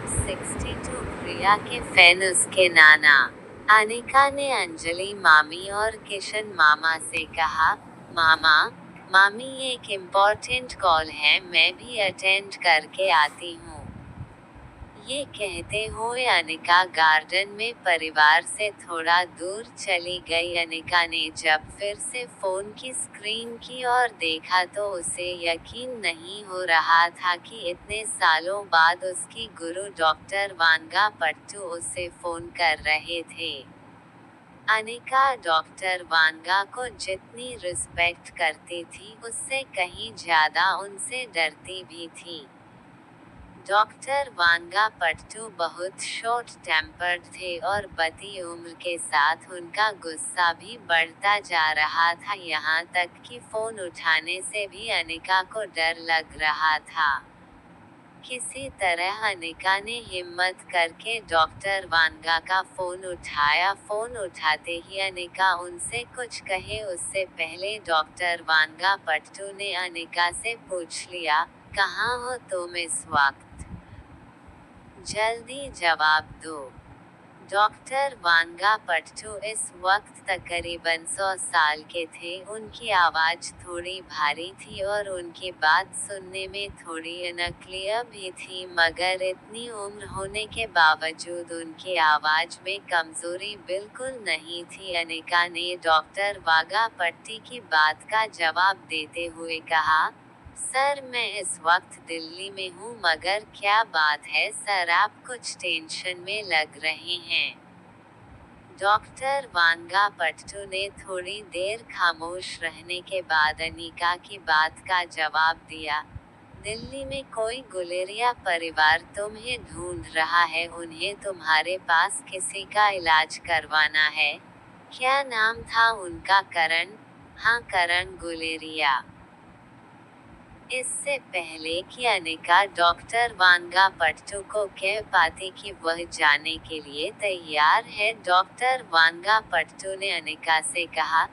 62 प्रिया के फैन उसके नाना। अनिका ने अंजलि मामी और किशन मामा से कहा, मामा, मामी एक इम्पोर्टेंट कॉल है, मैं भी अटेंड करके आती हूँ। ये कहते हुए अनिका गार्डन में परिवार से थोड़ा दूर चली गई। अनिका ने जब फिर से फोन की स्क्रीन की ओर देखा तो उसे यकीन नहीं हो रहा था कि इतने सालों बाद उसकी गुरु डॉक्टर वांगा पट्टू उसे फोन कर रहे थे। अनिका डॉक्टर वांगा को जितनी रिस्पेक्ट करती थी उससे कहीं ज्यादा उनसे डरती भी थी। डॉक्टर वांगा पट्टू बहुत शॉर्ट टेम्पर्ड थे और बढ़ती उम्र के साथ उनका गुस्सा भी बढ़ता जा रहा था, यहाँ तक कि फोन उठाने से भी अनिका को डर लग रहा था। किसी तरह अनिका ने हिम्मत करके डॉक्टर वांगा का फोन उठाया। फोन उठाते ही अनिका उनसे कुछ कहे उससे पहले डॉक्टर वांगा पट्टू ने अनिका से पूछ लिया, कहाँ हो तुम इस वक्त? जल्दी जवाब दो। डॉक्टर वांगा पट्टू इस वक्त तकरीबन 100 साल के थे। उनकी आवाज थोड़ी भारी थी और उनकी बात सुनने में थोड़ी अनक्लियर भी थी, मगर इतनी उम्र होने के बावजूद उनकी आवाज में कमजोरी बिल्कुल नहीं थी। अनिका ने डॉक्टर वांगा पट्टी की बात का जवाब देते हुए कहा, सर मैं इस वक्त दिल्ली में हूँ, मगर क्या बात है सर, आप कुछ टेंशन में लग रहे हैं? डॉक्टर वांगा पट्टू ने थोड़ी देर खामोश रहने के बाद अनिका की बात का जवाब दिया, दिल्ली में कोई गुलेरिया परिवार तुम्हें ढूंढ रहा है, उन्हें तुम्हारे पास किसी का इलाज करवाना है। क्या नाम था उनका? करण? हाँ, करण गुलेरिया। इससे पहले कि अनिका डॉक्टर वांगा पट्टू को कह पाती कि वह जाने के लिए तैयार है, डॉक्टर वांगा पट्टू ने अनिका से कहा,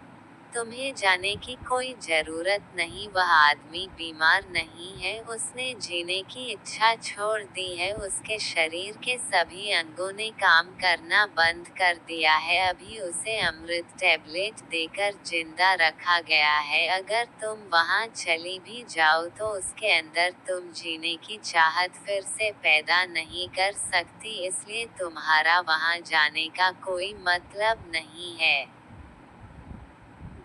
तुम्हें जाने की कोई जरूरत नहीं, वह आदमी बीमार नहीं है, उसने जीने की इच्छा छोड़ दी है, उसके शरीर के सभी अंगों ने काम करना बंद कर दिया है, अभी उसे अमृत टैबलेट देकर जिंदा रखा गया है, अगर तुम वहां चली भी जाओ तो उसके अंदर तुम जीने की चाहत फिर से पैदा नहीं कर सकती, इसलिए तुम्हारा वहां जाने का कोई मतलब नहीं है।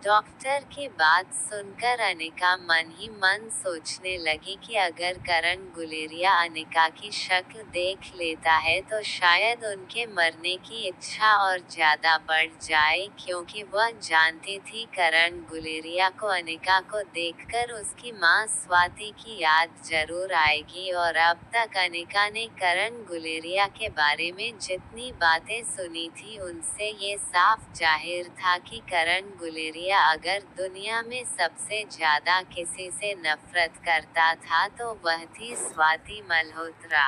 डॉक्टर की बात सुनकर अनिका मन ही मन सोचने लगी कि अगर करण गुलेरिया अनिका की शक्ल देख लेता है तो शायद उनके मरने की इच्छा और ज्यादा बढ़ जाए, क्योंकि वह जानती थी करण गुलेरिया को अनिका को देखकर उसकी मां स्वाति की याद जरूर आएगी। और अब तक अनिका ने करण गुलेरिया के बारे में जितनी बातें सुनी थी उनसे ये साफ जाहिर था कि करण गुलेरिया अगर दुनिया में सबसे ज्यादा किसी से नफरत करता था तो वह थी स्वाति मल्होत्रा।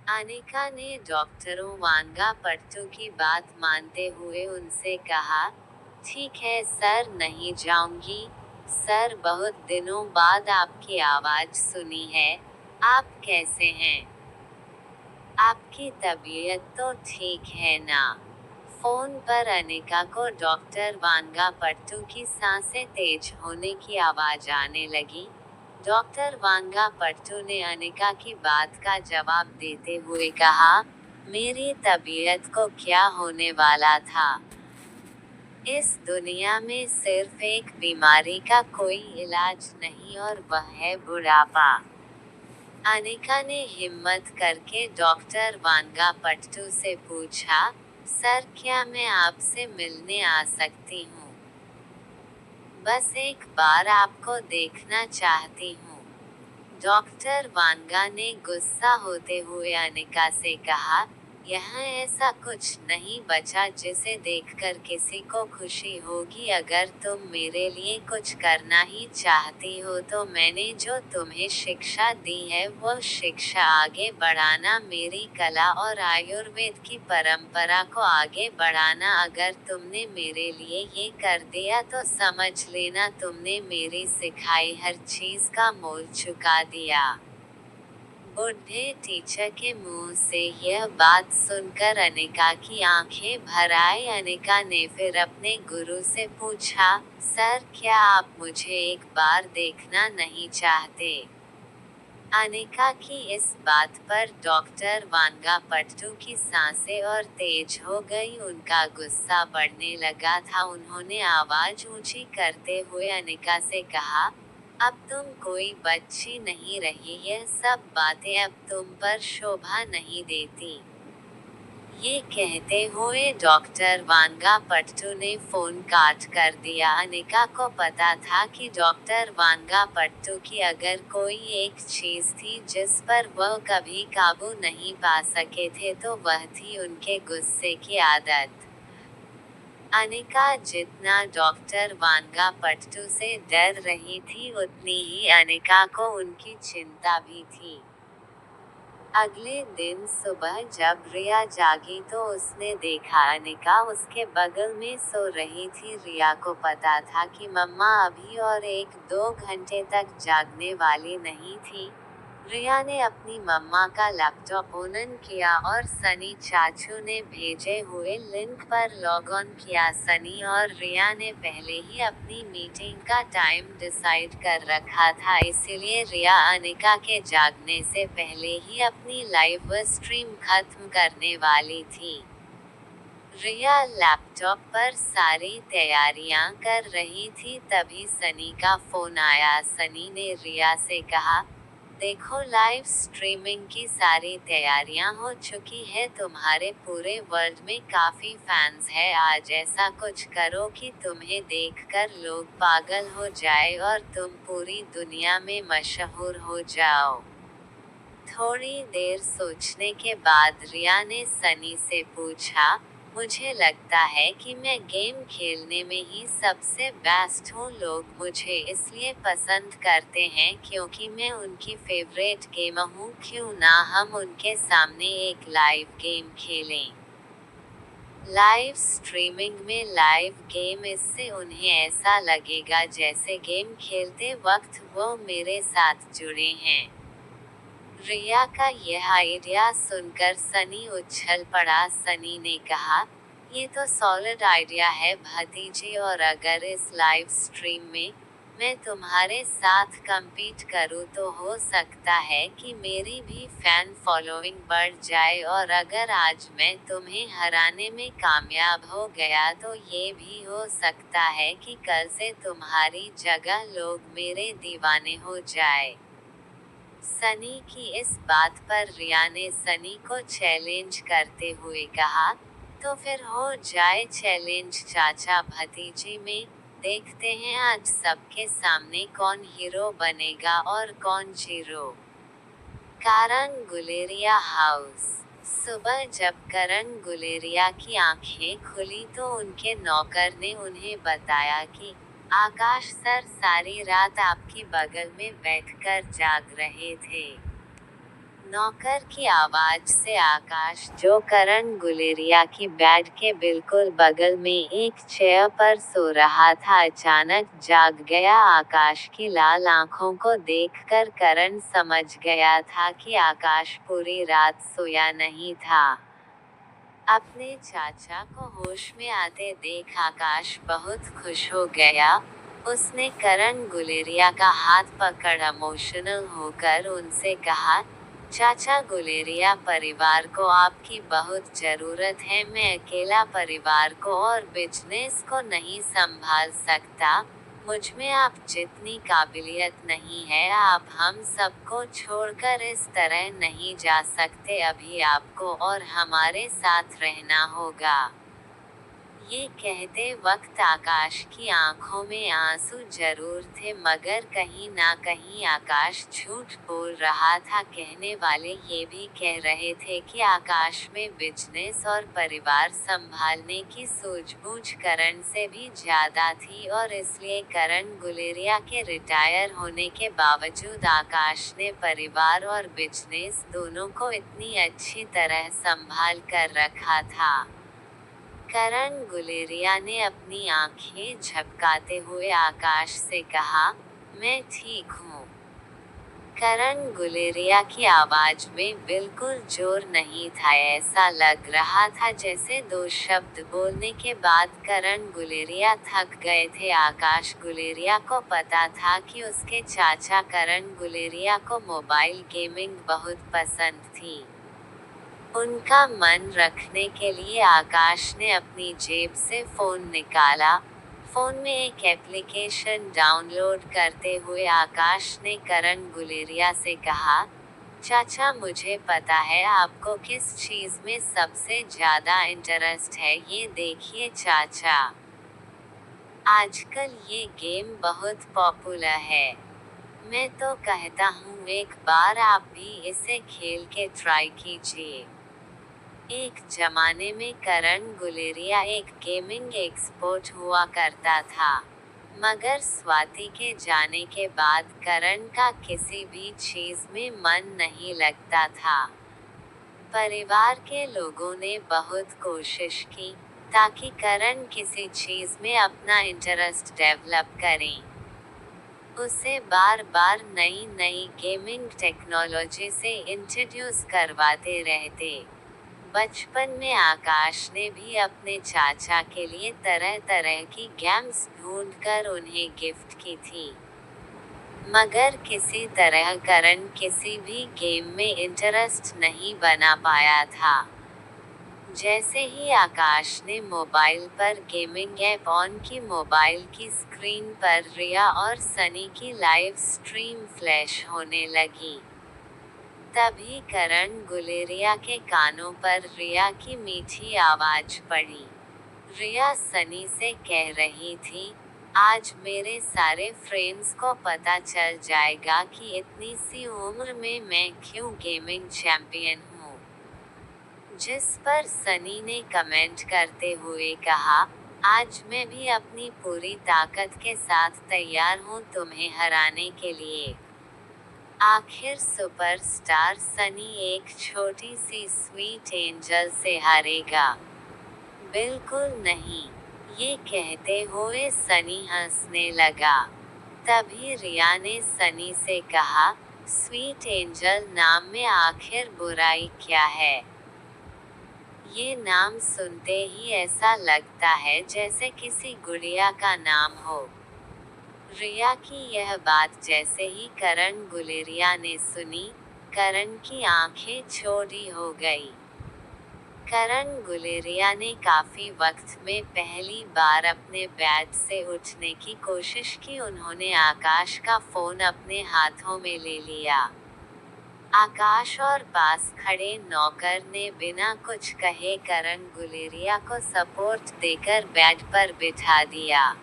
अनिका ने डॉक्टरों वांगा पट्टू की बात मानते हुए उनसे कहा, ठीक है सर, नहीं जाऊंगी। सर बहुत दिनों बाद आपकी आवाज सुनी है, आप कैसे हैं? आपकी तबीयत तो ठीक है ना? फोन पर अनिका को डॉक्टर वांगा पट्टू की सांसें तेज होने की आवाज आने लगी। डॉक्टर वांगा पट्टू ने अनिका की बात का जवाब देते हुए कहा, मेरी तबीयत को क्या होने वाला था? इस दुनिया में सिर्फ एक बीमारी का कोई इलाज नहीं और वह है बुढ़ापा। अनिका ने हिम्मत करके डॉक्टर वांगा पट्टू से पूछा, सर क्या मैं आपसे मिलने आ सकती हूँ? बस एक बार आपको देखना चाहती हूँ। डॉक्टर वांगा ने गुस्सा होते हुए अनिका से कहा, यहाँ ऐसा कुछ नहीं बचा जिसे देखकर किसी को खुशी होगी, अगर तुम मेरे लिए कुछ करना ही चाहती हो तो मैंने जो तुम्हें शिक्षा दी है वो शिक्षा आगे बढ़ाना, मेरी कला और आयुर्वेद की परंपरा को आगे बढ़ाना, अगर तुमने मेरे लिए ये कर दिया तो समझ लेना तुमने मेरी सिखाई हर चीज का मोल चुका दिया। बुढ़े टीचर के मुंह से यह बात सुनकर अनिका की आंखें भर आई। अनिका ने फिर अपने गुरु से पूछा, सर क्या आप मुझे एक बार देखना नहीं चाहते? अनिका की इस बात पर डॉक्टर वांगापट्टू की सांसें और तेज हो गई। उनका गुस्सा बढ़ने लगा था। उन्होंने आवाज ऊंची करते हुए अनिका से कहा, अब तुम कोई बच्ची नहीं रही, यह सब बातें अब तुम पर शोभा नहीं देती। ये कहते हुए डॉक्टर वांगापट्टू ने फोन काट कर दिया। अनिका को पता था कि डॉक्टर वांगापट्टू की अगर कोई एक चीज थी जिस पर वह कभी काबू नहीं पा सके थे तो वह थी उनके गुस्से की आदत। अनिका जितना डॉक्टर वांगापट्टू से डर रही थी उतनी ही अनिका को उनकी चिंता भी थी। अगले दिन सुबह जब रिया जागी तो उसने देखा अनिका उसके बगल में सो रही थी। रिया को पता था कि मम्मा अभी और 1-2 घंटे तक जागने वाली नहीं थी। रिया ने अपनी मम्मा का लैपटॉप ओपन किया और सनी चाचू ने भेजे हुए लिंक पर लॉग ऑन किया। सनी और रिया ने पहले ही अपनी मीटिंग का टाइम डिसाइड कर रखा था, इसीलिए रिया अनिका के जागने से पहले ही अपनी लाइव स्ट्रीम खत्म करने वाली थी। रिया लैपटॉप पर सारी तैयारियां कर रही थी, तभी सनी का फोन आया। सनी ने रिया से कहा, देखो लाइव स्ट्रीमिंग की सारी तैयारियां हो चुकी है, तुम्हारे पूरे वर्ल्ड में काफी फैंस है। आज ऐसा कुछ करो कि तुम्हें देखकर लोग पागल हो जाए और तुम पूरी दुनिया में मशहूर हो जाओ। थोड़ी देर सोचने के बाद रिया ने सनी से पूछा, मुझे लगता है कि मैं गेम खेलने में ही सबसे बेस्ट हूँ। लोग मुझे इसलिए पसंद करते हैं क्योंकि मैं उनकी फेवरेट गेमर हूँ। क्यों ना हम उनके सामने एक लाइव गेम खेलें? लाइव स्ट्रीमिंग में लाइव गेम, इससे उन्हें ऐसा लगेगा जैसे गेम खेलते वक्त वो मेरे साथ जुड़े हैं। रिया का यह आइडिया सुनकर सनी उछल पड़ा। सनी ने कहा, ये तो सॉलिड आइडिया है भतीजी, और अगर इस लाइव स्ट्रीम में मैं तुम्हारे साथ कम्पीट करूं तो हो सकता है कि मेरी भी फैन फॉलोइंग बढ़ जाए, और अगर आज मैं तुम्हें हराने में कामयाब हो गया तो ये भी हो सकता है कि कल से तुम्हारी जगह लोग मेरे दीवाने हो जाए। सनी की इस बात पर रिया ने सनी को चैलेंज करते हुए कहा, तो फिर हो जाए चैलेंज चाचा भतीजी में, देखते हैं आज सबके सामने कौन हीरो बनेगा और कौन जीरो। करण गुलेरिया हाउस। सुबह जब करण गुलेरिया की आंखें खुली तो उनके नौकर ने उन्हें बताया कि आकाश सर सारी रात आपकी बगल में बैठकर जाग रहे थे। नौकर की आवाज से आकाश, जो करण गुलेरिया की बेड के बिल्कुल बगल में एक चेयर पर सो रहा था, अचानक जाग गया। आकाश की लाल आंखों को देखकर करण समझ गया था कि आकाश पूरी रात सोया नहीं था। अपने चाचा को होश में आते देख आकाश बहुत खुश हो गया। उसने करण गुलेरिया का हाथ पकड़ इमोशनल होकर उनसे कहा, चाचा गुलेरिया, परिवार को आपकी बहुत जरूरत है। मैं अकेला परिवार को और बिजनेस को नहीं संभाल सकता। मुझमें आप जितनी काबिलियत नहीं है। आप हम सबको छोड़कर इस तरह नहीं जा सकते। अभी आपको और हमारे साथ रहना होगा। ये कहते वक्त आकाश की आंखों में आंसू जरूर थे, मगर कहीं ना कहीं आकाश झूठ बोल रहा था। कहने वाले ये भी कह रहे थे कि आकाश में बिजनेस और परिवार संभालने की सूझबूझ करण से भी ज्यादा थी, और इसलिए करण गुलेरिया के रिटायर होने के बावजूद आकाश ने परिवार और बिजनेस दोनों को इतनी अच्छी तरह संभाल कर रखा था। करण गुलेरिया ने अपनी आंखें झपकाते हुए आकाश से कहा, मैं ठीक हूँ। करण गुलेरिया की आवाज में बिल्कुल जोर नहीं था। ऐसा लग रहा था जैसे 2 शब्द बोलने के बाद करण गुलेरिया थक गए थे। आकाश गुलेरिया को पता था कि उसके चाचा करण गुलेरिया को मोबाइल गेमिंग बहुत पसंद थी। उनका मन रखने के लिए आकाश ने अपनी जेब से फोन निकाला। फोन में एक एप्लीकेशन डाउनलोड करते हुए आकाश ने करण गुलेरिया से कहा, चाचा मुझे पता है आपको किस चीज में सबसे ज्यादा इंटरेस्ट है। ये देखिए चाचा, आजकल ये गेम बहुत पॉपुलर है। मैं तो कहता हूँ एक बार आप भी इसे खेल के ट्राई कीजिए। एक जमाने में करण गुलेरिया एक गेमिंग एक्सपर्ट हुआ करता था, मगर स्वाति के जाने के बाद करण का किसी भी चीज में मन नहीं लगता था। परिवार के लोगों ने बहुत कोशिश की ताकि करण किसी चीज में अपना इंटरेस्ट डेवलप करें। उसे बार बार नई नई गेमिंग टेक्नोलॉजी से इंट्रोड्यूस करवाते रहते। बचपन में आकाश ने भी अपने चाचा के लिए तरह तरह की गेम्स ढूंढकर उन्हें गिफ्ट की थी, मगर किसी तरह करण किसी भी गेम में इंटरेस्ट नहीं बना पाया था। जैसे ही आकाश ने मोबाइल पर गेमिंग ऐप ऑन की, मोबाइल की स्क्रीन पर रिया और सनी की लाइव स्ट्रीम फ्लैश होने लगी। तभी करण गुलेरिया के कानों पर रिया की मीठी आवाज पड़ी। रिया सनी से कह रही थी, आज मेरे सारे फ्रेंड्स को पता चल जाएगा कि इतनी सी उम्र में मैं क्यों गेमिंग चैंपियन हूँ। जिस पर सनी ने कमेंट करते हुए कहा, आज मैं भी अपनी पूरी ताकत के साथ तैयार हूँ तुम्हें हराने के लिए। आखिर सुपरस्टार सनी एक छोटी सी स्वीट एंजल से हारेगा? बिल्कुल नहीं, ये कहते हुए सनी हंसने लगा। तभी रिया ने सनी से कहा, स्वीट एंजल नाम में आखिर बुराई क्या है? ये नाम सुनते ही ऐसा लगता है जैसे किसी गुड़िया का नाम हो। रिया की यह बात जैसे ही करण गुलेरिया ने सुनी, करण की आंखें चौड़ी हो गई। करण गुलेरिया ने काफी वक्त में पहली बार अपने बेड से उठने की कोशिश की। उन्होंने आकाश का फोन अपने हाथों में ले लिया। आकाश और पास खड़े नौकर ने बिना कुछ कहे करण गुलेरिया को सपोर्ट देकर बेड पर बिठा दिया।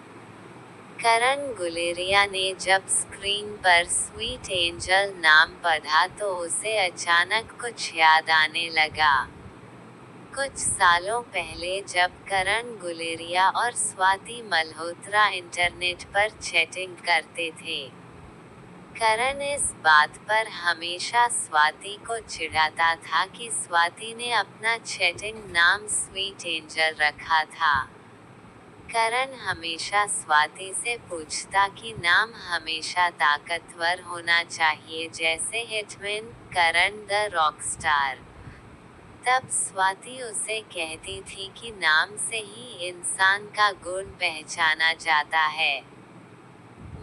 करण गुलेरिया ने जब स्क्रीन पर स्वीट एंजल नाम पढ़ा तो उसे अचानक कुछ याद आने लगा। कुछ सालों पहले जब करण गुलेरिया और स्वाति मल्होत्रा इंटरनेट पर चैटिंग करते थे, करण इस बात पर हमेशा स्वाति को चिढ़ाता था कि स्वाति ने अपना चैटिंग नाम स्वीट एंजल रखा था। करण हमेशा स्वाति से पूछता कि नाम हमेशा ताकतवर होना चाहिए, जैसे हिटमैन, करण द रॉकस्टार। तब स्वाति उसे कहती थी कि नाम से ही इंसान का गुण पहचाना जाता है।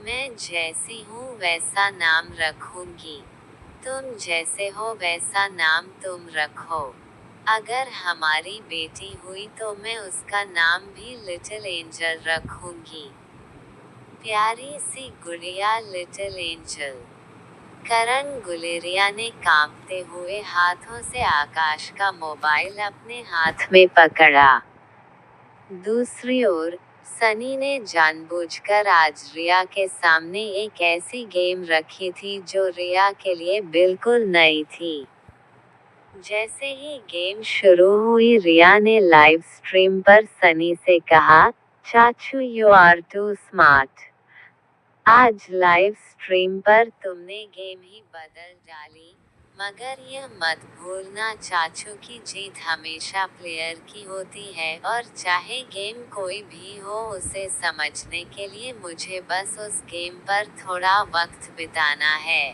मैं जैसी हूँ वैसा नाम रखूंगी, तुम जैसे हो वैसा नाम तुम रखो। अगर हमारी बेटी हुई तो मैं उसका नाम भी लिटिल एंजल रखूंगी। प्यारी सी गुड़िया लिटिल एंजल। करण गुलेरिया ने कांपते हुए हाथों से आकाश का मोबाइल अपने हाथ में पकड़ा। दूसरी ओर सनी ने जानबूझकर आज रिया के सामने एक ऐसी गेम रखी थी जो रिया के लिए बिल्कुल नई थी। जैसे ही गेम शुरू हुई, रिया ने लाइव स्ट्रीम पर सनी से कहा, चाचू यू आर टू स्मार्ट। आज लाइव स्ट्रीम पर तुमने गेम ही बदल डाली, मगर यह मत भूलना चाचू की जीत हमेशा प्लेयर की होती है और चाहे गेम कोई भी हो उसे समझने के लिए मुझे बस उस गेम पर थोड़ा वक्त बिताना है।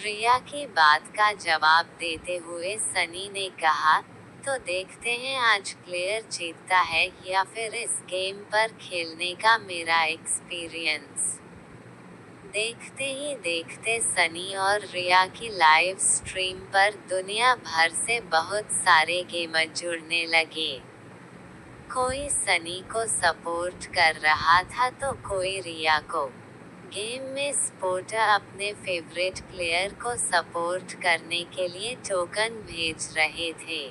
रिया की बात का जवाब देते हुए सनी ने कहा, तो देखते हैं आज प्लेयर जीतता है या फिर इस गेम पर खेलने का मेरा एक्सपीरियंस। देखते ही देखते सनी और रिया की लाइव स्ट्रीम पर दुनिया भर से बहुत सारे गेमर जुड़ने लगे। कोई सनी को सपोर्ट कर रहा था तो कोई रिया को। गेम में सपोर्टर अपने फेवरेट प्लेयर को सपोर्ट करने के लिए टोकन भेज रहे थे।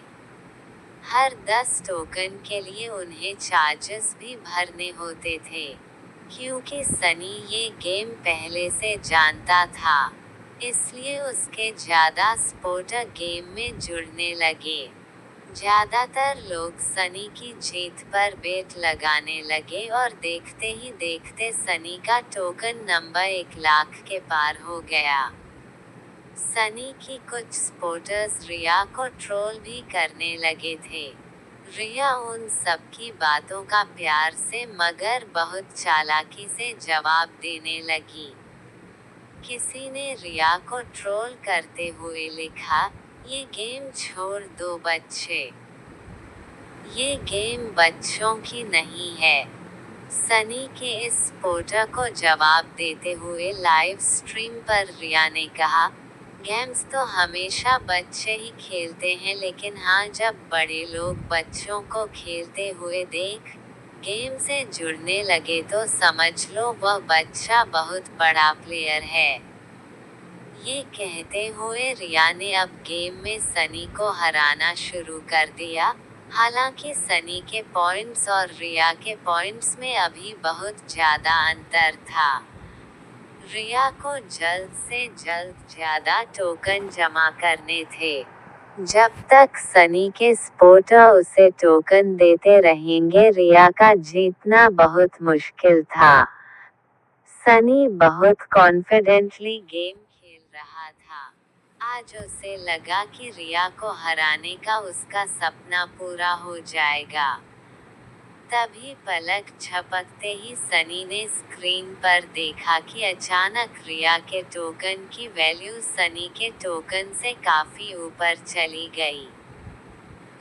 हर 10 टोकन के लिए उन्हें चार्जेस भी भरने होते थे। क्योंकि सनी ये गेम पहले से जानता था, इसलिए उसके ज़्यादा सपोर्टर गेम में जुड़ने लगे। ज़्यादातर लोग सनी की जीत पर बेट लगाने लगे और देखते ही देखते सनी का टोकन नंबर 1 लाख के पार हो गया। सनी की कुछ सपोर्टर्स रिया को ट्रोल भी करने लगे थे। रिया उन सब की बातों का प्यार से मगर बहुत चालाकी से जवाब देने लगी। किसी ने रिया को ट्रोल करते हुए लिखा, ये गेम छोड़ दो बच्चे, ये गेम बच्चों की नहीं है। सनी के इस सपोर्टर को जवाब देते हुए लाइव स्ट्रीम पर रिया ने कहा, गेम्स तो हमेशा बच्चे ही खेलते हैं, लेकिन हाँ, जब बड़े लोग बच्चों को खेलते हुए देख गेम से जुड़ने लगे तो समझ लो वह बच्चा बहुत बड़ा प्लेयर है। ये कहते हुए रिया ने अब गेम में सनी को हराना शुरू कर दिया। हालांकि सनी के पॉइंट्स और रिया के पॉइंट्स में अभी बहुत ज़्यादा अंतर था। रिया को जल्द से जल्द ज़्यादा टोकन जमा करने थे। जब तक सनी के सपोर्टर उसे टोकन देते रहेंगे रिया का जीतना बहुत मुश्किल था। सनी बहुत कॉन्फिडेंटली गेम खेल रहा था। आज उसे लगा कि रिया को हराने का उसका सपना पूरा हो जाएगा। तभी पलक झपकते ही सनी ने स्क्रीन पर देखा कि अचानक रिया के टोकन की वैल्यू सनी के टोकन से काफी ऊपर चली गई।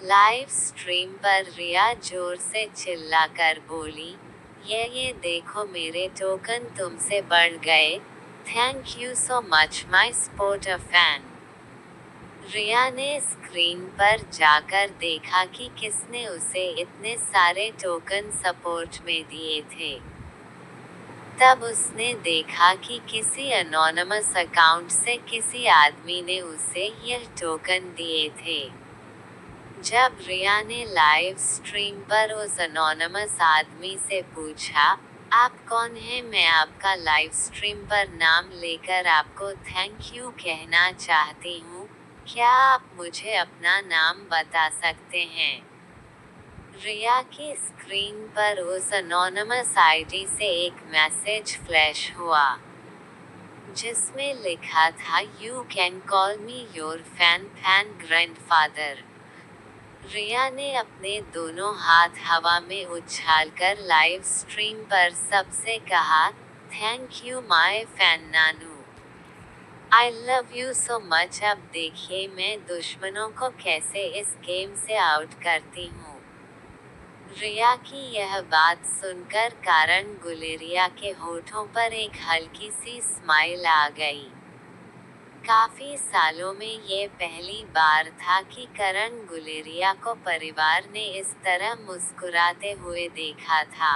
लाइव स्ट्रीम पर रिया जोर से चिल्लाकर बोली, ये देखो मेरे टोकन तुमसे बढ़ गए, thank you so much my supporter fan. Riya ने स्क्रीन पर जाकर देखा कि किसने उसे इतने सारे टोकन सपोर्ट में दिए थे। तब उसने देखा कि किसी अनोनिमस अकाउंट से किसी आदमी ने उसे यह टोकन दिए थे। जब रिया ने लाइव स्ट्रीम पर उस अनोनिमस आदमी से पूछा, आप कौन हैं, मैं आपका लाइव स्ट्रीम पर नाम लेकर आपको थैंक यू कहना चाहती हूँ, क्या आप मुझे अपना नाम बता सकते हैं? रिया की स्क्रीन पर उस अनोनिमस आईडी से एक मैसेज फ्लैश हुआ, जिसमें लिखा था, you can call me your fan grandfather. Riya ने अपने दोनों हाथ हवा में उछालकर लाइव स्ट्रीम पर सबसे कहा, thank you my fan Nanu, I love you so much. अब देखिए मैं दुश्मनों को कैसे इस गेम से आउट करती हूँ। रिया की यह बात सुनकर करण गुलेरिया के होठों पर एक हल्की सी स्माइल आ गई। काफी सालों में ये पहली बार था कि करण गुलेरिया को परिवार ने इस तरह मुस्कुराते हुए देखा था।